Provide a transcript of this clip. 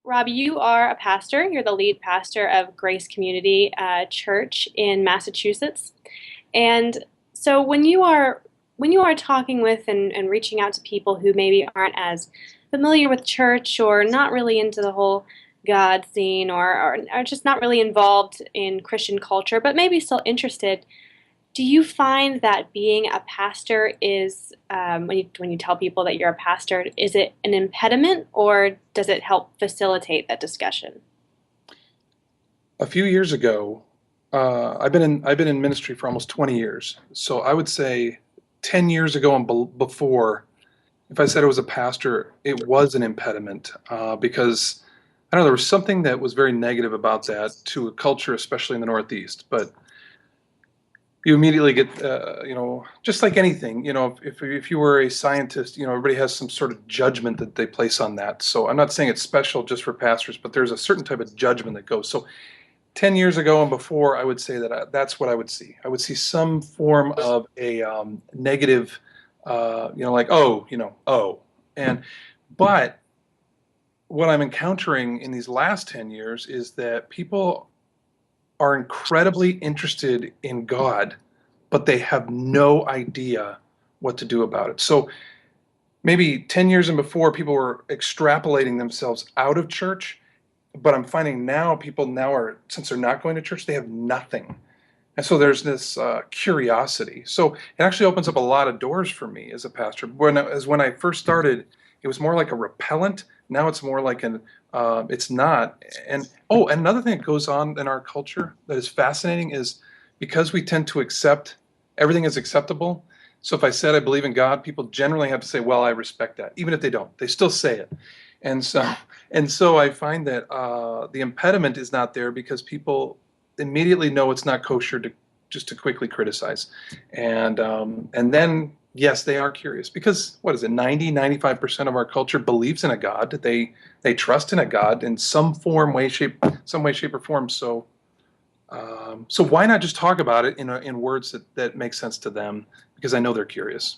Rob, you are a pastor. You're the lead pastor of Grace Community Church in Massachusetts. And so when you are talking with and reaching out to people who maybe aren't as familiar with church or not really into the whole God scene or are just not really involved in Christian culture, but maybe still interested, do you find that being a pastor is, when you tell people that you're a pastor, is it an impediment or does it help facilitate that discussion? A few years ago, I've been in ministry for almost 20 years. So I would say 10 years ago and before, if I said I was a pastor, it was an impediment because I don't know, there was something that was very negative about that to a culture, especially in the Northeast. But you immediately get, just like anything, if you were a scientist, everybody has some sort of judgment that they place on that. So I'm not saying it's special just for pastors, but there's a certain type of judgment that goes. So 10 years ago and before, I would say that that's what I would see. I would see some form of a negative, like, oh, oh. And, but what I'm encountering in these last 10 years is that people are incredibly interested in God, but they have no idea what to do about it. So maybe 10 years and before, people were extrapolating themselves out of church, but I'm finding now people now are, since they're not going to church, they have nothing. And so there's this curiosity. So it actually opens up a lot of doors for me as a pastor. When I first started, it was more like a repellent. Now it's more like it's not. And oh, and another thing that goes on in our culture that is fascinating is because we tend to accept everything is acceptable. So if I said I believe in God, people generally have to say, well, I respect that. Even if they don't, they still say it. And so I find that the impediment is not there because people immediately know it's not kosher to just to quickly criticize. And then yes, they are curious because what is it, 90-95% of our culture believes in a God. They trust in a God in some way, shape, or form. So why not just talk about it in words that make sense to them? Because I know they're curious.